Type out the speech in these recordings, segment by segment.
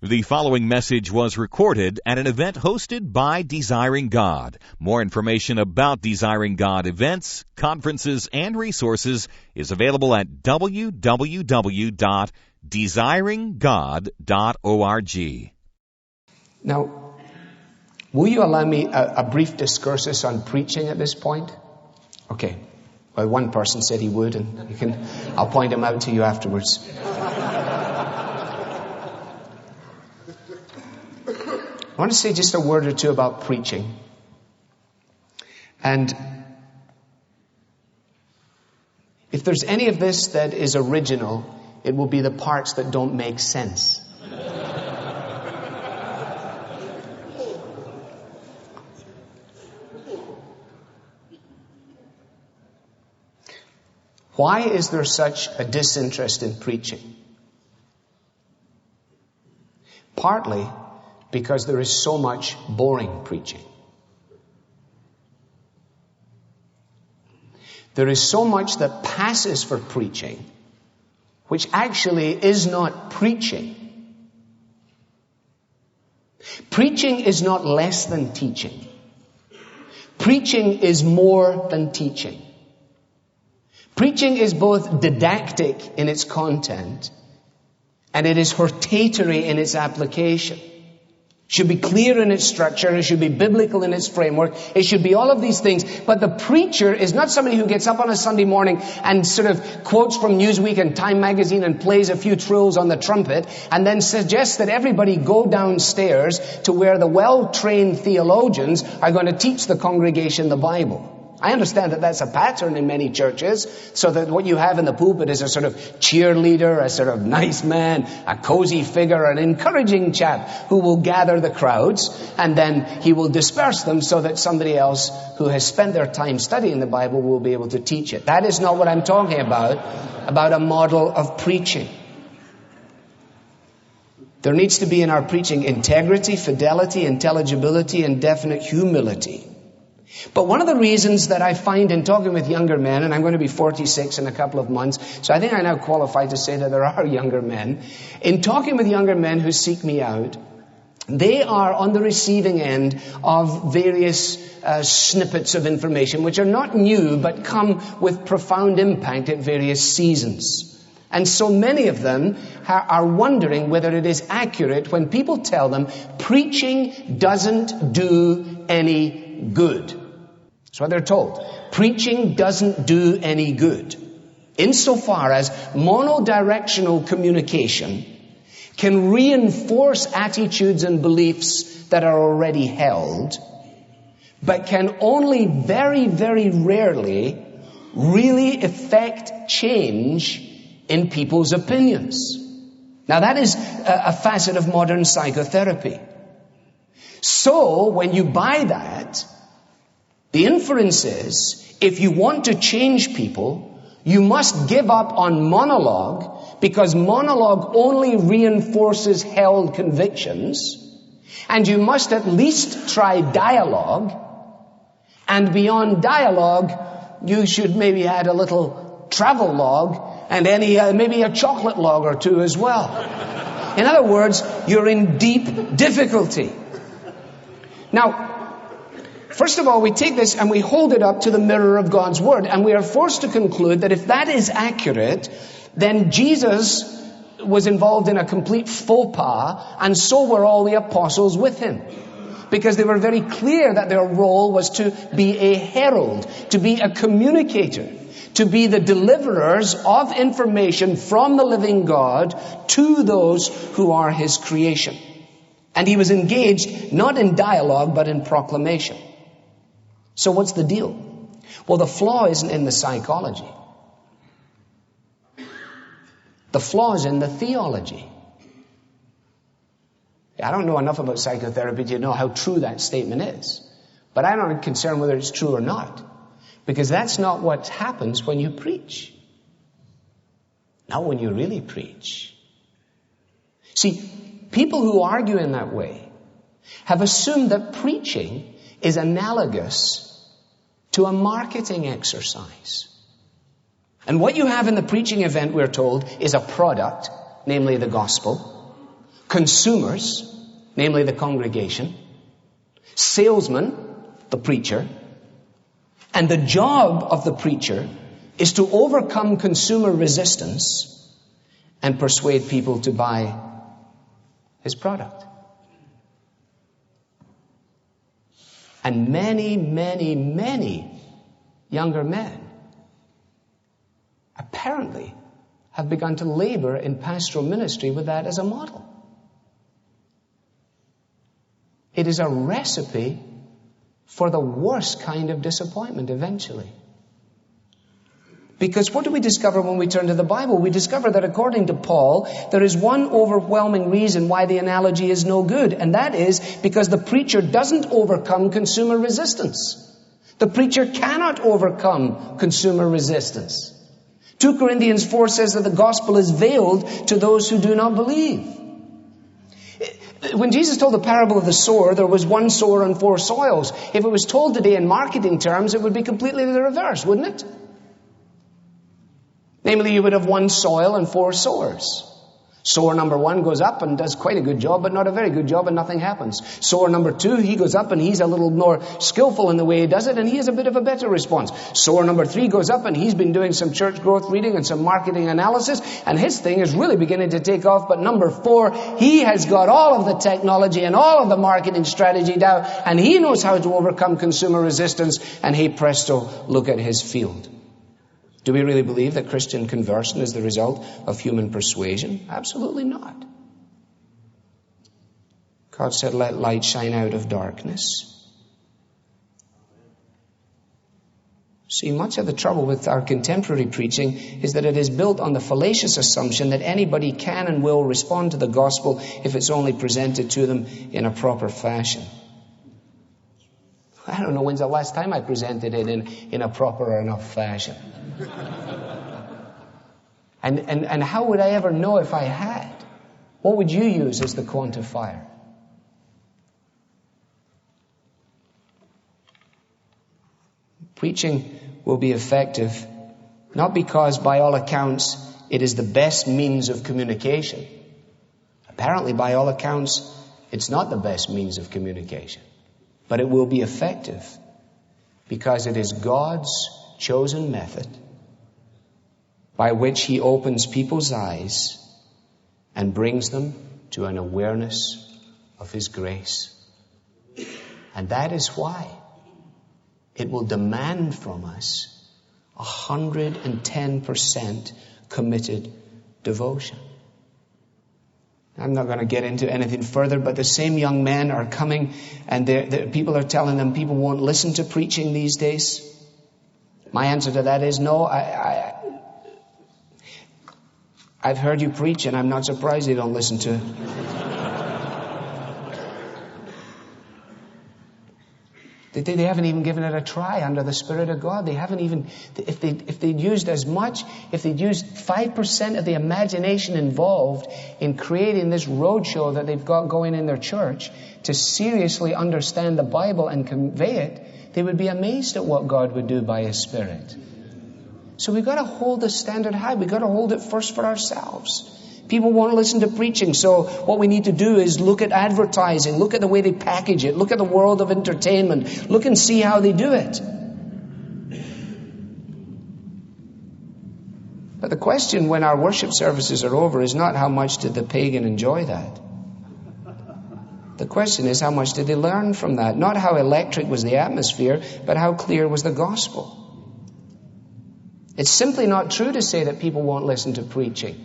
The following message was recorded at an event hosted by Desiring God. More information about Desiring God events, conferences, and resources is available at www.desiringgod.org. Now, will you allow me a brief discursus on preaching at this point? Okay. Well, one person said he would, and I'll point him out to you afterwards. I want to say just a word or two about preaching. And if there's any of this that is original, it will be the parts that don't make sense. Why is there such a disinterest in preaching? Partly because there is so much boring preaching. There is so much that passes for preaching, which actually is not preaching. Preaching is not less than teaching. Preaching is more than teaching. Preaching is both didactic in its content and it is hortatory in its application. It should be clear in its structure, it should be biblical in its framework, it should be all of these things. But the preacher is not somebody who gets up on a Sunday morning and sort of quotes from Newsweek and Time magazine and plays a few trills on the trumpet and then suggests that everybody go downstairs to where the well-trained theologians are going to teach the congregation the Bible. I understand that that's a pattern in many churches, so that what you have in the pulpit is a sort of cheerleader, a sort of nice man, a cozy figure, an encouraging chap who will gather the crowds, and then he will disperse them so that somebody else who has spent their time studying the Bible will be able to teach it. That is not what I'm talking about a model of preaching. There needs to be in our preaching integrity, fidelity, intelligibility, and definite humility. But one of the reasons that I find in talking with younger men, and I'm going to be 46 in a couple of months, so I think I now qualify to say that there are younger men. In talking with younger men who seek me out, they are on the receiving end of various snippets of information which are not new but come with profound impact at various seasons. And so many of them are wondering whether it is accurate when people tell them preaching doesn't do any good. That's what they're told. Preaching doesn't do any good. Insofar as monodirectional communication can reinforce attitudes and beliefs that are already held, but can only very, very rarely really effect change in people's opinions. Now that is a facet of modern psychotherapy. So when you buy that, the inference is, if you want to change people, you must give up on monologue, because monologue only reinforces held convictions, and you must at least try dialogue, and beyond dialogue, you should maybe add a little travel log, and maybe a chocolate log or two as well. In other words, you're in deep difficulty. Now, first of all, we take this and we hold it up to the mirror of God's Word, and we are forced to conclude that if that is accurate, then Jesus was involved in a complete faux pas, and so were all the apostles with him. Because they were very clear that their role was to be a herald, to be a communicator, to be the deliverers of information from the living God to those who are his creation. And he was engaged not in dialogue, but in proclamation. So what's the deal? Well, the flaw isn't in the psychology. The flaw is in the theology. I don't know enough about psychotherapy to know how true that statement is. But I'm not concerned whether it's true or not. Because that's not what happens when you preach. Not when you really preach. See, people who argue in that way have assumed that preaching is analogous to a marketing exercise. And what you have in the preaching event, we're told, is a product, namely the gospel, consumers, namely the congregation, salesmen, the preacher, and the job of the preacher is to overcome consumer resistance and persuade people to buy his product. And many, many, many younger men apparently have begun to labor in pastoral ministry with that as a model. It is a recipe for the worst kind of disappointment eventually. Because what do we discover when we turn to the Bible? We discover that according to Paul, there is one overwhelming reason why the analogy is no good, and that is because the preacher doesn't overcome consumer resistance. The preacher cannot overcome consumer resistance. 2 Corinthians 4 says that the gospel is veiled to those who do not believe. When Jesus told the parable of the sower, there was one sower on 4 soils. If it was told today in marketing terms, it would be completely the reverse, wouldn't it? Namely, you would have 1 soil and 4 sowers. Sower number 1 goes up and does quite a good job, but not a very good job, and nothing happens. Sower number 2, he goes up and he's a little more skillful in the way he does it, and he has a bit of a better response. Sower number 3 goes up and he's been doing some church growth reading and some marketing analysis, and his thing is really beginning to take off. But number 4, he has got all of the technology and all of the marketing strategy down, and he knows how to overcome consumer resistance, and hey presto, look at his field. Do we really believe that Christian conversion is the result of human persuasion? Absolutely not. God said, let light shine out of darkness. See, much of the trouble with our contemporary preaching is that it is built on the fallacious assumption that anybody can and will respond to the gospel if it's only presented to them in a proper fashion. I don't know when's the last time I presented it in a proper or enough fashion. And how would I ever know if I had? What would you use as the quantifier? Preaching will be effective, not because by all accounts it is the best means of communication. Apparently, by all accounts, it's not the best means of communication. But it will be effective because it is God's chosen method by which He opens people's eyes and brings them to an awareness of His grace. And that is why it will demand from us 110% committed devotion. I'm not going to get into anything further, but the same young men are coming and people are telling them people won't listen to preaching these days. My answer to that is no. I've heard you preach and I'm not surprised they don't listen to it. They haven't even given it a try under the Spirit of God. They haven't even, if they'd used 5% of the imagination involved in creating this roadshow that they've got going in their church to seriously understand the Bible and convey it, they would be amazed at what God would do by His Spirit. So we've got to hold the standard high. We've got to hold it first for ourselves. People won't listen to preaching, so what we need to do is look at advertising, look at the way they package it, look at the world of entertainment, look and see how they do it. But the question when our worship services are over is not how much did the pagan enjoy that. The question is how much did they learn from that? Not how electric was the atmosphere, but how clear was the gospel. It's simply not true to say that people won't listen to preaching.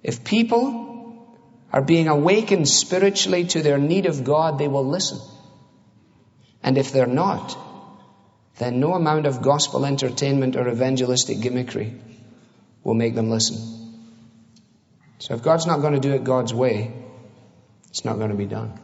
If people are being awakened spiritually to their need of God, they will listen. And if they're not, then no amount of gospel entertainment or evangelistic gimmickry will make them listen. So if God's not going to do it God's way, it's not going to be done.